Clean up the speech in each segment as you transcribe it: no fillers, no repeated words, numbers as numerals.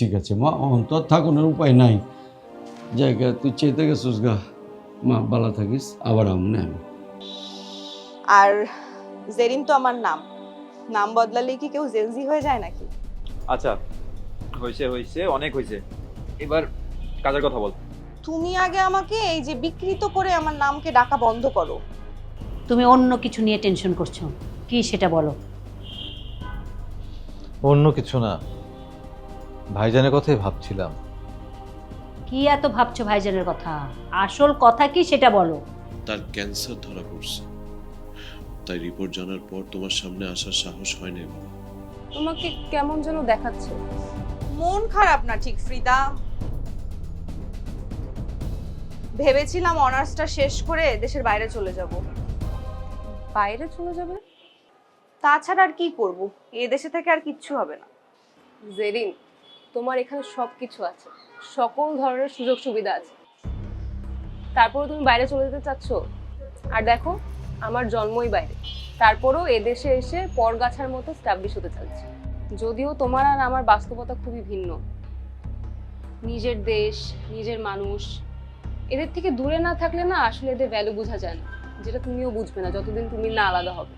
ঠিক আছে মা, অন্তর থাকুনের উপায় নাই। জায়গা তুই চেতে গেছিস গা, মা বালা থাকিস, আবার আমনে আমি। আর জেরিন তো আমার নাম, নাম বদলালেই কি কেউ জেনজি হয়ে যায় নাকি? আচ্ছা, হয়েছে হয়েছে, অনেক হয়েছে। এবার কাজের কথা বল। তুমি আগে আমাকে এই যে বিকৃত করে আমার নামকে ডাকা বন্ধ করো। তুমি অন্য কিছু নিয়ে টেনশন করছো, কি সেটা বলো। অন্য কিছু না, ভাইজানের কথাই ভাবছিলাম। কি এত ভাবছো ভাইজানের কথা? আসল কথা কি সেটা বলো। তার ক্যান্সার ধরা পড়ছে, তাই রিপোর্ট জানার পর তোমার সামনে আসার সাহস হয় না বাবা। তোমাকে কেমন যেন দেখাচ্ছে। মন খারাপ না ঠিক ফ্রিদা? ভেবেছিলাম অনার্সটা শেষ করে দেশের বাইরে চলে যাব। বাইরে চলে যাবে? তাছাড়া আর কি করব, এই দেশে থেকে আর কিচ্ছু হবে না। জেরিন, তোমার এখানে সবকিছু আছে, সকল ধরনের সুযোগ সুবিধা আছে, তারপরেও তুমি বাইরে চলে যেতে চাচ্ছ? আর দেখো, আমার জন্মই বাইরে, তারপরেও এদেশে এসে পরগাছার মতো স্টাবলিশ হতে চাচ্ছি। যদিও তোমার আর আমার বাস্তবতা খুবই ভিন্ন। নিজের দেশ, নিজের মানুষ, এদের থেকে দূরে না থাকলে না আসলে এদের ভ্যালু বোঝা যায় না, যেটা তুমিও বুঝবে না যতদিন তুমি না আলাদা হবে।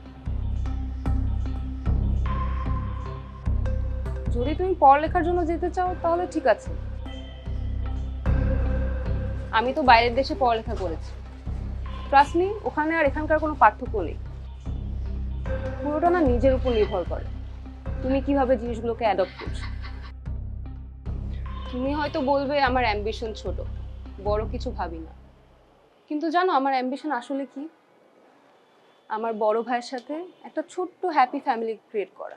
যদি তুমি পড়ালেখার জন্য যেতে চাও তাহলে ঠিক আছে, আমি তো বাইরের দেশে পড়ালেখা করেছি। ট্রাস্ট মি, ওখানে আর এখানকার কোনো পার্থক্য নেই। পুরোটা না নিজের উপর নির্ভর করে তুমি কিভাবে জিনিসগুলোকে অ্যাডপ্ট করছো। তুমি হয়তো বলবে আমার অ্যাম্বিশন ছোট, বড় কিছু ভাবি না, কিন্তু জানো আমার অ্যাম্বিশন আসলে কি? আমার বড় ভাইয়ের সাথে একটা ছোট্ট হ্যাপি ফ্যামিলি ক্রিয়েট করা,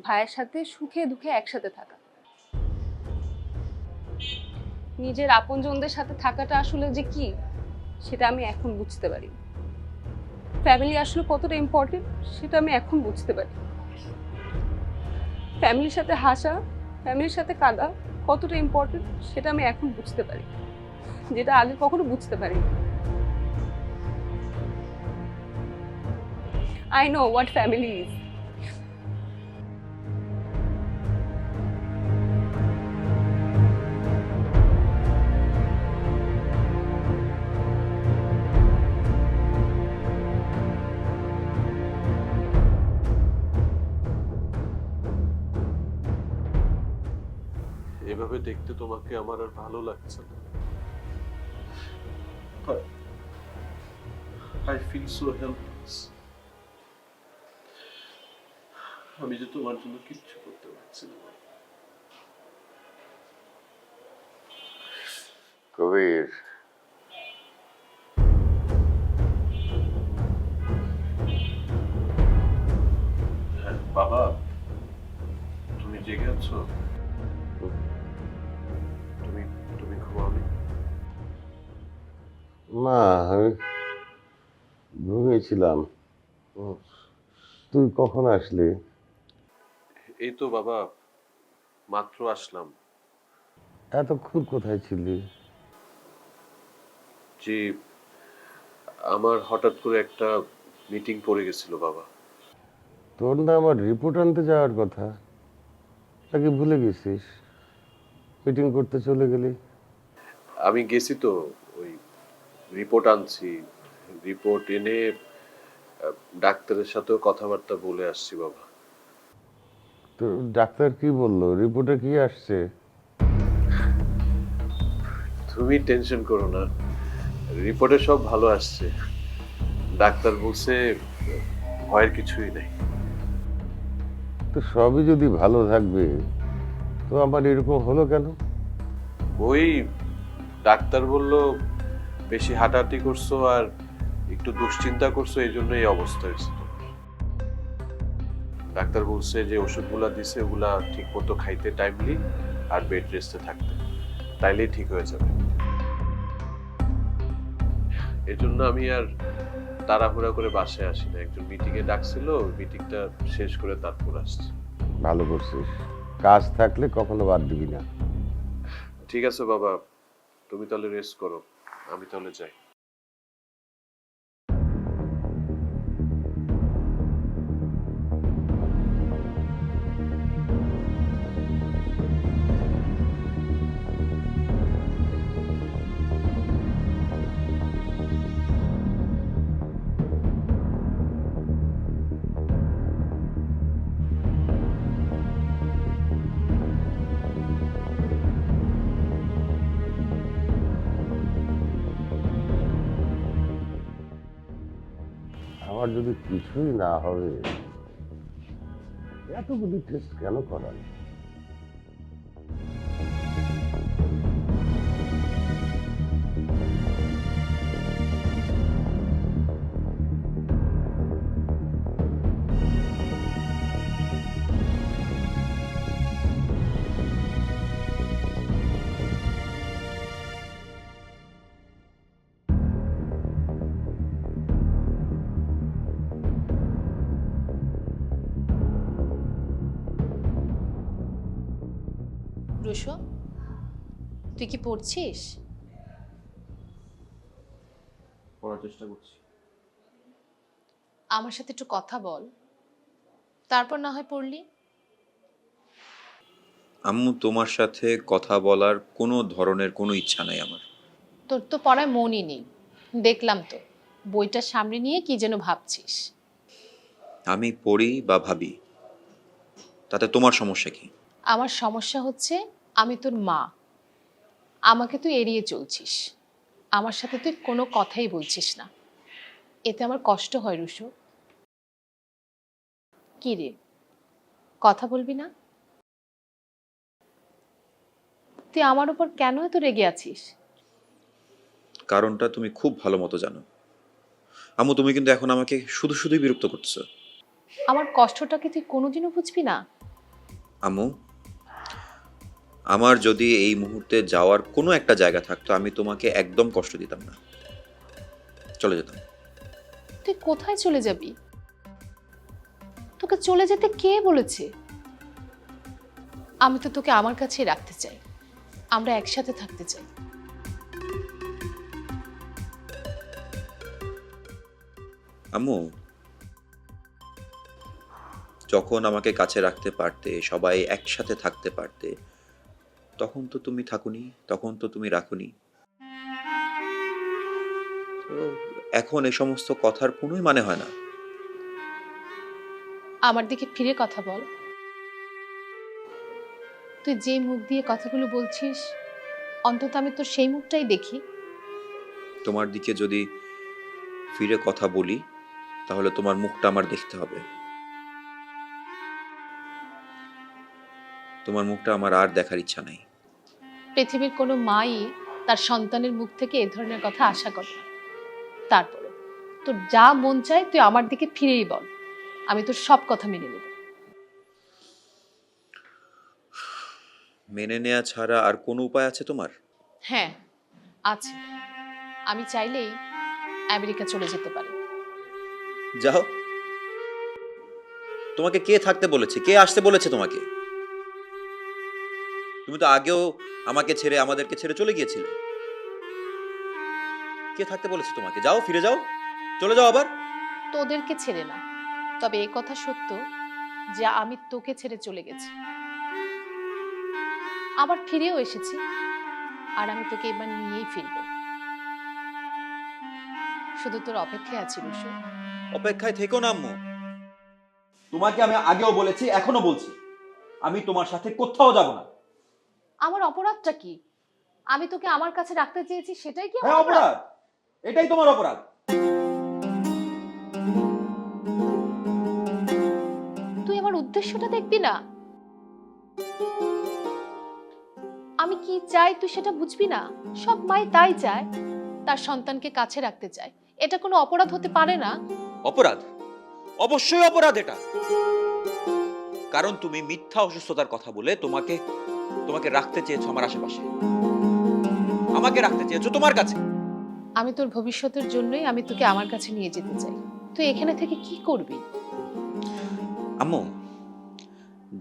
ভাইয়ের সাথে সুখে দুঃখে একসাথে থাকা। নিজের আপনজনদের সাথে থাকাটা আসলে যে কি সেটা আমি এখন বুঝতে পারি। ফ্যামিলি আসলে কতটা ইম্পর্টেন্ট সেটা আমি এখন বুঝতে পারি। ফ্যামিলির সাথে হাসা, ফ্যামিলির সাথে কাঁদা কতটা ইম্পর্টেন্ট সেটা আমি এখন বুঝতে পারি, যেটা আগে কখনো বুঝতে পারিনি। I know what family is. এভাবে দেখতে তোমাকে আমার আর ভালো লাগছে না। I feel so helpless. আমি যে তোমার জন্য কিচ্ছু করতে পারছি না। কবির, হ্যাঁ বাবা, তুমি জেগে আছো? তুমি তুমি ঘুমাওনি? মা আমি ঘুমিয়েছিলাম। তুই কখন আসলি? এই তো বাবা, মাত্র আসলাম। এতক্ষণ কোথায় ছিলি? জি, আমার হঠাৎ করে একটা মিটিং পড়ে গেছিল বাবা। তোর না আমার রিপোর্ট আনতে যাওয়ার কথা, নাকি ভুলে গেছিস? মিটিং করতে চলে গেলি। আমি গেছি তো, ওই রিপোর্ট আনছি, রিপোর্ট এনে ডাক্তারের সাথেও কথাবার্তা বলে আসছি বাবা। তো ডাক্তার কি বললো? রিপোর্টে কি আসছে? তুমি টেনশন করো না, রিপোর্টে সব ভালো আসছে। ডাক্তার বলছে ভয়ের কিছুই নেই। তো সবই যদি ভালো থাকবে, তো আমার এরকম হলো কেন? ওই ডাক্তার বলল বেশি হাঁটাহাঁটি করছো আর একটু দুশ্চিন্তা করছো, এই জন্য এই অবস্থা হয়েছে তোমার। ডাক্তার বলছে যে ওষুধগুলা দিছে ওগুলা ঠিক মতো খাইতে টাইমলি, আর বেড রেস্টে থাকতে, তাইলেই ঠিক হয়ে যাবে। এই জন্য আমি আর তাড়াহুড়া করে বাসায় আসি না, একজন মিটিং এ ডাকছিল, মিটিংটা শেষ করে তারপর আসছি। ভালো করছিস, কাজ থাকলে কখনো বাদ দিবি না। ঠিক আছে বাবা, তুমি তাহলে রেস্ট করো, আমি তাহলে যাই। যদি কিছুই না হবে এতগুলি টেস্ট কেন করান? রুশো, তুই কি পড়ছিস? পড়ার চেষ্টা করছি। আমার সাথে একটু কথা বল, তারপর না হয় পড়লি। আম্মু, তোমার সাথে কথা বলার কোনো ধরনের কোনো ইচ্ছা নাই আমার। তোর তো পড়ায় মনই নেই, দেখলাম তো। বইটা সামনে নিয়ে কি যেন ভাবছিস। আমি পড়ি বা ভাবি, তাতে তোমার সমস্যা কি? আমার সমস্যা হচ্ছে আমি তোর মা, আমাকে তুই এড়িয়ে চলছিস, আমার সাথে তুই কোনো কথাই বলছিস না। এতে আমার কষ্ট হয় রুশো। কি রে, কথা বলবি না? তুই আমার উপর কেন এত রেগে আছিস? কারণটা তুমি খুব ভালো মতো জানো। আম্মু, তুমি কিন্তু এখন আমাকে শুধু শুধুই বিরক্ত করছো। আমার কষ্টটাকে তুই কোনোদিনও বুঝবি না? আম্মু, আমার যদি এই মুহূর্তে যাওয়ার কোনো একটা জায়গা থাকতো, আমি তোমাকে একদম কষ্ট দিতাম না, চলে যেতাম। তুই কোথায় চলে যাবি? তোকে চলে যেতে কে বলেছে? আমি তো তোকে আমার কাছেই রাখতে চাই, আমরা একসাথে থাকতে চাই। আম্মু, যখন আমাকে কাছে রাখতে পারতে, সবাই একসাথে থাকতে পারতে, তখন তো তুমি থাকুনি, তখন তো তুমি রাখুনি। তো এখন এই সমস্ত কথার কোনোই মানে হয় না। আমার দিকে ফিরে কথা বল। তুই যে মুখ দিয়ে কথাগুলো বলছিস, অন্তত আমি তোর সেই মুখটাই দেখি। তোমার দিকে যদি ফিরে কথা বলি, তাহলে তোমার মুখটা আমার দেখতে হবে। তোমার মুখটা আমার আর দেখার ইচ্ছা নাই। পৃথিবীর কোনো মাই তার সন্তানের মুখ থেকে এ ধরনের কথা আশা করে না। তারপরে তোর যা মন চায় তুই আমার দিকে ফিরেই বল, আমি তোর সব কথা মেনে নেব। মেনে নেওয়া ছাড়া আর কোনো উপায় আছে তোমার? হ্যাঁ আছে, আমি চাইলেই আমেরিকা চলে যেতে পারি। যাও। তোমাকে কে থাকতে বলেছে, কে আসতে বলেছে তোমাকে? তুমি তো আগেও আমাকে ছেড়ে, আমাদেরকে ছেড়ে চলে গিয়েছিলে। কে থাকতে বলেছে তোমাকে? যাও, ফিরে যাও, চলে যাও আবার। তোদেরকে ছেড়ে না, তবে এ কথা সত্য যে আমি তোকে ছেড়ে চলে গেছি, আবার ফিরেও এসেছি, আর আমি তোকে এবার নিয়েই ফিরবো। শুধু তোর অপেক্ষায় আছি রুশো। অপেক্ষায় থেকো না আম্মু। তোমাকে আমি আগেও বলেছি, এখনো বলছি, আমি তোমার সাথে কোথাও যাব না। আমার অপরাধটা কি? আমি তোকে আমার কাছে রাখতে চেয়েছি, সেটাই কি আমার হ্যাঁ, অপরাধ? অপরাধ। এটাই তোমার অপরাধ। তুই আমার উদ্দেশ্যটা দেখবি না? আমি কি চাই তুই সেটা বুঝবি না? সব মাই তাই চায়, তার সন্তানকে কাছে রাখতে চায়। এটা কোনো অপরাধ হতে পারে না। অপরাধ? অবশ্যই অপরাধ এটা। কারণ তুমি মিথ্যা অসুস্থতার কথা বলে তোমাকে রাখতে চেয়েছো আমার আশেপাশে, আমাকে রাখতে চেয়েছো তোমার কাছে। আমি তোর ভবিষ্যতের জন্যই আমি তোকে আমার কাছে নিয়ে যেতে চাই। তুই এখানে থেকে কি করবি? আম্মু,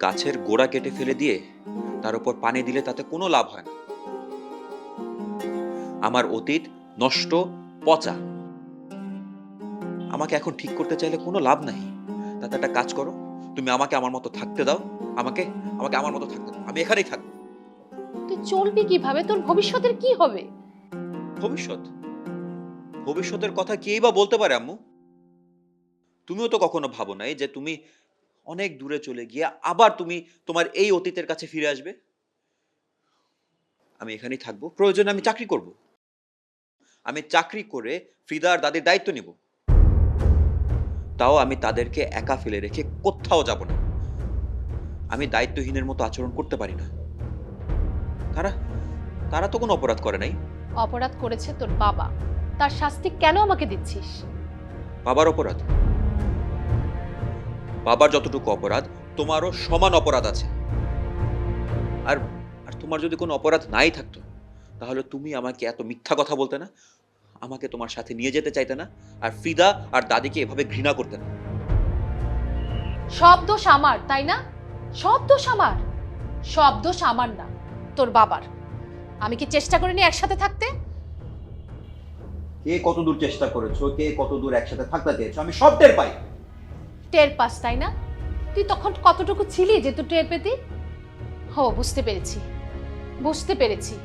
গাছের গোড়া কেটে ফেলে দিয়ে তার উপর পানি দিলে তাতে কোনো লাভ হয় না। আমার অতীত নষ্ট, পচা। আমাকে এখন ঠিক করতে চাইলে কোনো লাভ নাই। তাতে একটা কাজ করো, তুমি আমাকে আমার মতো থাকতে দাও, আমাকে আমার মতো থাকতে দাও, আমি এখানেই থাকবো। তুই চলবি কিভাবে? তোর ভবিষ্যতের কি হবে? ভবিষ্যতের কথা কেই বা বলতে পারে আম্মু? তুমিও তো কখনো ভাবো নাই যে তুমি অনেক দূরে চলে গিয়ে আবার তুমি তোমার এই অতীতের কাছে ফিরে আসবে। আমি এখানেই থাকবো, প্রয়োজনে আমি চাকরি করব। আমি চাকরি করে ফ্রিদার দাদির দায়িত্ব নিব। তাও আমি তাদেরকে একা ফেলে রেখে কোথাও যাব না। আমি দায়িত্বহীনের মতো আচরণ করতে পারি না। তারা তারা তো কোনো অপরাধ করে নাই। অপরাধ করেছে তোর বাবা, তার শাস্তি কেন আমাকে দিচ্ছিস? বাবার অপরাধ? বাবার যতটুকু অপরাধ তোমারও সমান অপরাধ আছে। আর আর তোমার যদি কোনো অপরাধ নাই থাকতো তাহলে তুমি আমাকে এত মিথ্যা কথা বলতে না, আমাকে তোমার সাথে নিয়ে যেতে চাইতে না, আর ফ্রিদা আর দাদিকে এভাবে ঘৃণা করতে না। সব দোষ আমার, তাই না? সব দোষ আমার? সব দোষ আমার না, তোর বাবার। আমি কি চেষ্টা করিনি একসাথে থাকতে? কে কতদূর চেষ্টা করেছো, কে কতদূর একসাথে থাকতে চেয়েছো, আমি সব টের পাই। টের পাস, তাই না? তুই তখন কতটুকু ছিলি যে তুই টের পেতি? হো, বুঝতে পেরেছি, বুঝতে পেরেছি।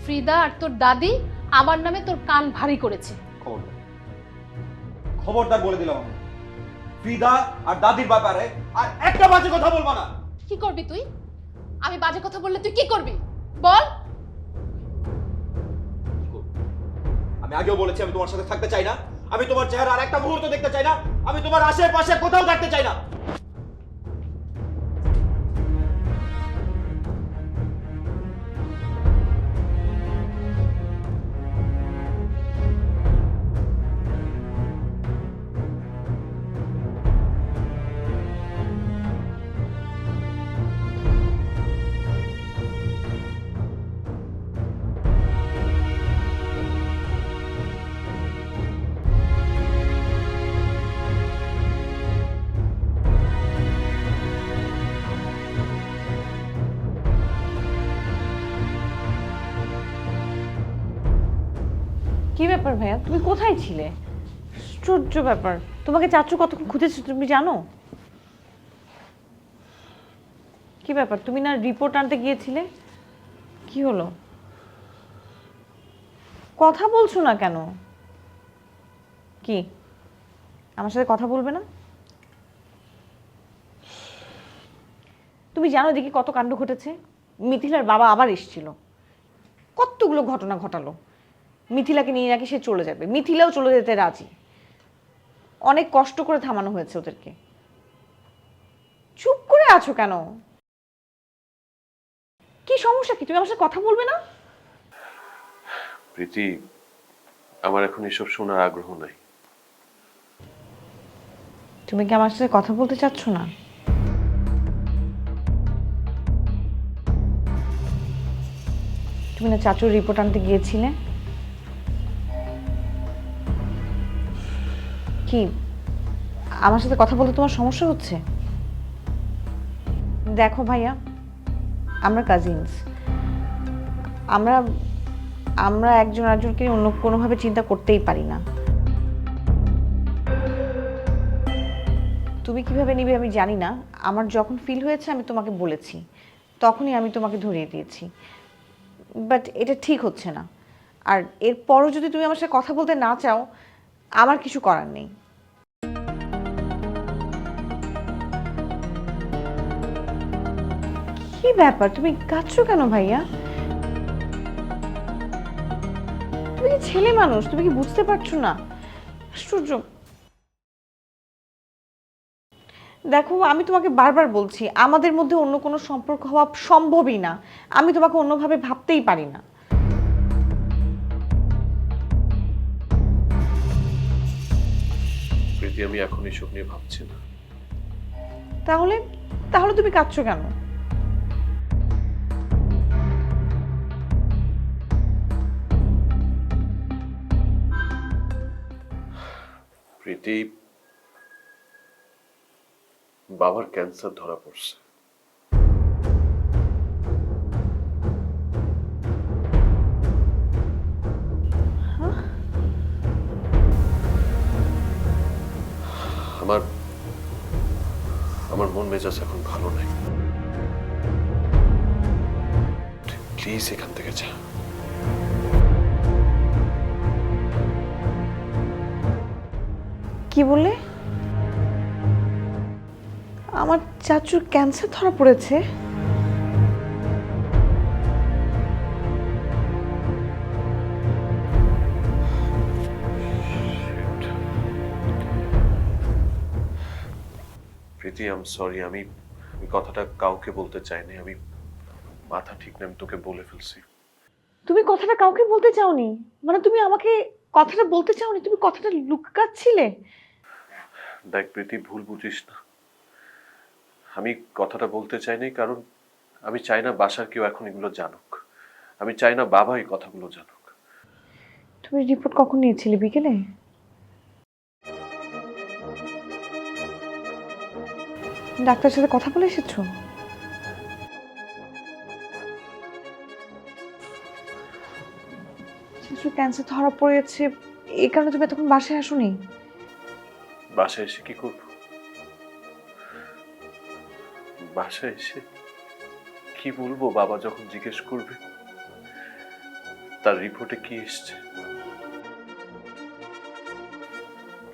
ফ্রিদা আর তোর দাদি আমার নামে তোর কান ভারী করেছে। খবরদার, খবরদার বলে দিলাম আমি, ফ্রিদা আর দাদির ব্যাপারে আর একটা বাজে কথা বলবা না। কি করবি তুই? আমি বাজে কথা বললে তুই কি করবি বল? আমি আগেও বলেছি আমি তোমার সাথে থাকতে চাই না, আমি তোমার চেহারা আর একটা মুহূর্ত দেখতে চাই না, আমি তোমার আশেপাশে কোথাও থাকতে চাই না। কি ব্যাপার ভাইয়া, তুমি কোথায় ছিলে? আশ্চর্য ব্যাপার, তোমাকে চাচু কতক্ষণ খুঁজেছে তুমি জানো? কি ব্যাপার, তুমি না রিপোর্ট আনতে গিয়েছিলে? কি হলো, কথা বলছো না কেন? কি আমার সাথে কথা বলবে না? তুমি জানো দেখি কত কাণ্ড ঘটেছে। মিথিলার বাবা আবার এসেছিল, কতগুলো ঘটনা ঘটালো। মিথিলাকে নিয়ে নাকি সে চলে যাবে, মিথিলাও চলে যেতে রাজি। অনেক কষ্ট করে থামানো হয়েছে ওদেরকে। চুপ করে আছো কেন? কি সমস্যা কি? তুমি আমার সাথে কথা বলবে না? প্রীতি, আমার এখন এসব শোনার আগ্রহ নাই। তুমি কি আমার সাথে কথা বলতে চাচ্ছ না? তুমি না চাচুর রিপোর্ট আনতে গিয়েছিলে? কি আমার সাথে কথা বলতে তোমার সমস্যা হচ্ছে? দেখো ভাইয়া, আমরা কাজিনস, আমরা আমরা একজন আরেকজনকে অন্য কোনোভাবে চিন্তা করতেই পারি না। তুমি কিভাবে নিবে আমি জানি না। আমার যখন ফিল হয়েছে আমি তোমাকে বলেছি, তখনই আমি তোমাকে ধরিয়ে দিয়েছি। বাট এটা ঠিক হচ্ছে না। আর এরপরও যদি তুমি আমার সাথে কথা বলতে না চাও, আমার কিছু করার নেই। কি ব্যাপার, তুমি কাঁদছো কেন ভাইয়া? তুমি কি ছেলে মানুষ, তুমি কি বুঝতে পারছো না? আশ্চর্য। দেখো, আমি তোমাকে বারবার বলছি আমাদের মধ্যে অন্য কোনো সম্পর্ক হওয়া সম্ভবই না। আমি তোমাকে অন্যভাবে ভাবতেই পারি না। প্রীতি, আমি এখন এসব নিয়ে ভাবছি না। তাহলে তাহলে তুমি কাঁদছো কেন? প্রীতি, বাবার ক্যান্সার ধরা পড়ছে। আমার আমার মন মেজাজ এখন ভালো নাই। প্লিজ এখান থেকে যা। কি বললে? আমার চাচুর ক্যান্সার ধরা পড়েছে? প্রীতি আই এম সরি, আমি আমি কথাটা কাউকে বলতে চাইনি, আমি মাথা ঠিক না, আমি তোকে বলে ফেলছি। তুমি কথাটা কাউকে বলতে চাওনি? মানে তুমি আমাকে কথাটা বলতে চাওনি, তুমি কথাটা লুকাচ্ছিলে? দেখ প্রীতি, ভুল বুঝিস না, আমি কথাটা বলতে চাইনি কারণ আমি চাই না বাসার কেউ এখন এগুলো জানুক, আমি চাই না বাবা এই কথাগুলো জানুক। তুমি রিপোর্ট কখন নিয়েছিলে? বিকেলে? ডাক্তারের সাথে কথা বলে এসেছো? শিশু ক্যান্সার ধরা পড়েছে, এই কারণে তুমি এতক্ষণ বাসায় আসোনি? বাসায় এসে কি করব? বাসায় এসে কি বলবো বাবা যখন জিজ্ঞেস করবে তার রিপোর্টে কি এসছে?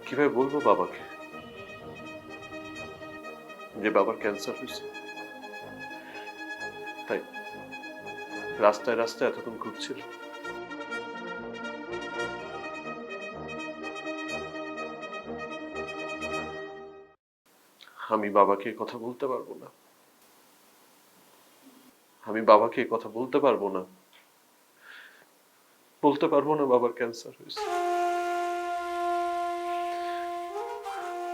কিভাবে বলবো বাবাকে যে বাবার ক্যান্সার হয়েছে? তাই রাস্তায় রাস্তায় এতক্ষণ ঘুরছিল। আমি বাবাকে কথা বলতে পারবো না, আমি বাবাকে কথা বলতে পারবো না, বলতে পারবো না বাবার ক্যান্সার হয়েছে।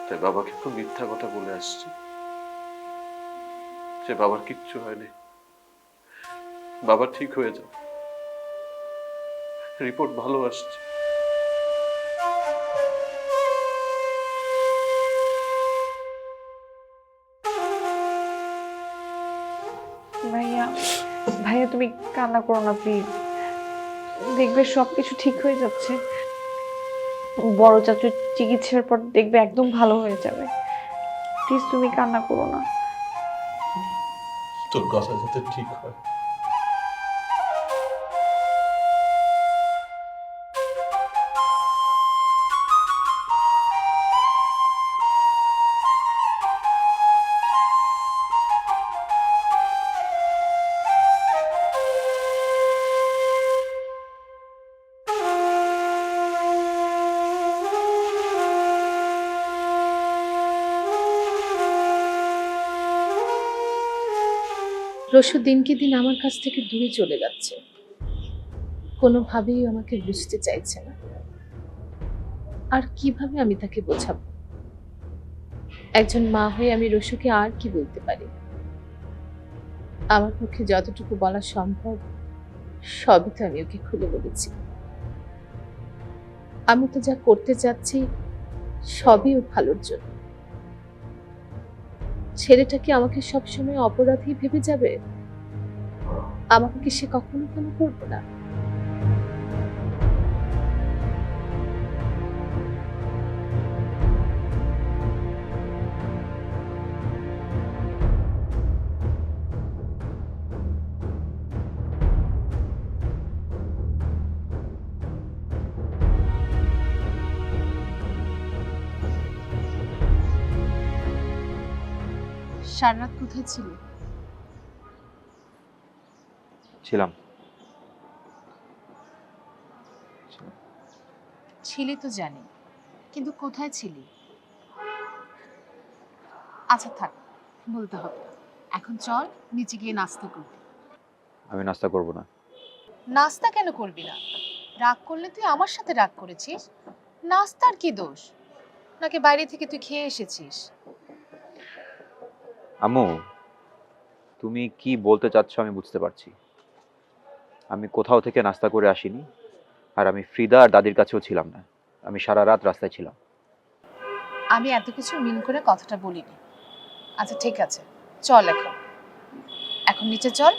তাই বাবাকে একটু মিথ্যা কথা বলে আসছি যে বাবার কিচ্ছু হয়নি, বাবা ঠিক হয়ে যাবে, রিপোর্ট ভালো আসছে। ভাইয়া, ভাইয়া তুমি কান্না করো না প্লিজ, দেখবে সবকিছু ঠিক হয়ে যাচ্ছে। বড় চাচুর চিকিৎসার পর দেখবে একদম ভালো হয়ে যাবে। প্লিজ তুমি কান্না করো না। তোর কথা যাতে ঠিক হয়। রসু দিনকে দিন আমার কাছ থেকে দূরে চলে যাচ্ছে, কোনোভাবেই আমাকে বুঝতে চাইছে না। আর কিভাবে আমি তাকে বোঝাবো? একজন মা হয়ে আমি রসুকে আর কি বলতে পারি? আমার পক্ষে যতটুকু বলা সম্ভব সবই তো আমি ওকে খুলে বলেছি। আমি তো যা করতে চাচ্ছি সবই ওর ভালোর জন্য। ছেলেটা কি আমাকে সবসময় অপরাধী ভেবে যাবে? আমাকে কি সে কখনো ক্ষমা করবে না? সারা রাত কোথায় ছিলে? ছিলাম। ছিলি তো জানি, কিন্তু কোথায় ছিলি? আচ্ছা থাক, বলতে হবে না। এখন চল নিচে গিয়ে নাস্তা করবি। আমি নাস্তা করব না। নাস্তা কেন করবি না? রাগ করলে তুই আমার সাথে রাগ করেছিস, নাস্তার কি দোষ? নাকি বাইরে থেকে তুই খেয়ে এসেছিস? আম্মু, তুমি কি বলতে চাচ্ছ আমি বুঝতে পারছি। আমি কোথাও থেকে নাস্তা করে আসিনি, আর আমি ফ্রিদা আর দাদির কাছেও ছিলাম না। আমি সারা রাত রাস্তায় ছিলাম। আমি এত কিছু মিন করে কথাটা বলিনি। আচ্ছা ঠিক আছে, চল এখন এখন নিচে চল,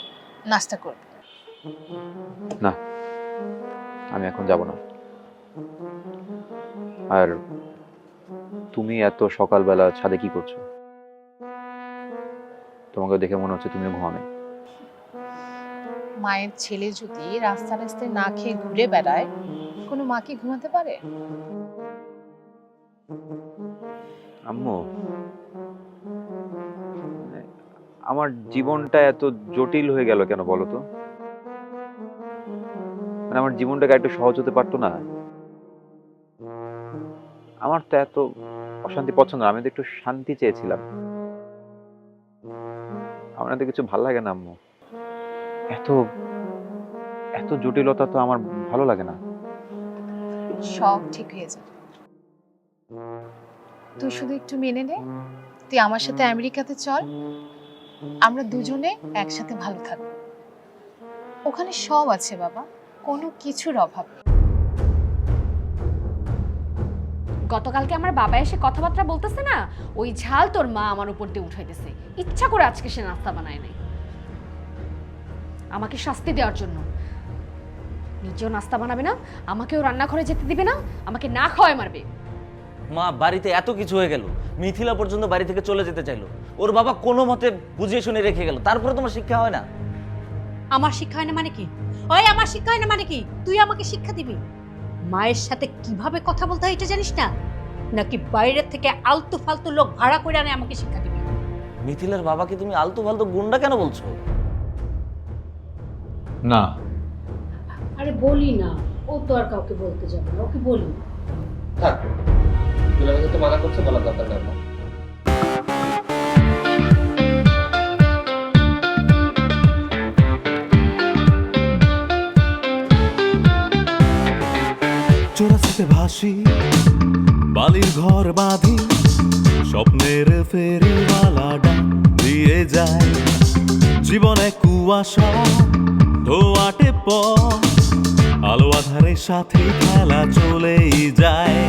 নাস্তা করবি। না, আমি এখন যাব না। আর তুমি এত সকালবেলা ছাদে কি করছো? তোমাকে দেখে মনে হচ্ছে তুমিও ঘুমাবে। মায়ের ছেলে যদি রাস্তা রাস্তায় না খেয়ে ঘুরে বেড়ায়, কোনো মা কি ঘুমাতে পারে? আম্মু, আমার জীবনটা এত জটিল হয়ে গেল কেন বলো তো? মানে আমার জীবনটাকে একটু সহজ হতে পারতো না? আমার তো এত অশান্তি পছন্দ না, আমি তো একটু শান্তি চেয়েছিলাম। আমার এতে কিছু ভালো লাগে না আম্মু। এত এত জটিলতা তো আমার ভালো লাগে না। সব ঠিক হয়ে যাবে, তুই শুধু একটু মেনে নে। তুই আমার সাথে আমেরিকাতে চল, আমরা দুজনে একসাথে ভালো থাকবো। ওখানে সব আছে বাবা, কোনো কিছুর অভাব নেই। গতকালকে আমার বাবা এসে কথাবার্তা বলতেছে না, ওই ঝাল তোর মা আমার উপর দিয়ে উঠাইতেছে। ইচ্ছা করে আজকে সে নাস্তা বানায় নাই, আমাকে শাস্তি দেওয়ার জন্য। নিজেও নাস্তা বানাবে না, আমাকেও রান্নাঘরে যেতে দিবে না, আমাকে না খাওয়ায় মারবে। মা, বাড়িতে এত কিছু হয়ে গেল, মিথিলা পর্যন্ত বাড়ি থেকে চলে যেতে চাইলো, ওর বাবা কোনো মতে বুঝিয়ে শুনে রেখে গেল, তারপরে তোমার শিক্ষা হয় না? আমার শিক্ষা হয় না মানে কি? ওই আমার শিক্ষা হয় না মানে কি? তুই আমাকে শিক্ষা দিবি মায়ের সাথে কিভাবে কথা বলতে হয় এটা জানিস না? নাকি বাইরের থেকে আলতু ফালতু লোক ভাড়া করে আনে আমাকে শিক্ষা দিবি? মিথিলার বাবাকে তুমি আলতু ফালতু গুন্ডা কেন বলছো? না, আরে বলি না, ও তো আর কাউকে বলতে যাবে না, ওকে বলি না। থাক, দুলাভাই তো মানা করছে, বলার দরকার নেই আমার। চোরাশিতে ভাসি, বালির ঘর বাঁধি, স্বপ্নের ফেরিওয়ালাটা দিয়ে যায়। জীবনে কুয়াশা ধোয়াটে পথ, আলো আধারের সাথে খেলা চলেই যায়।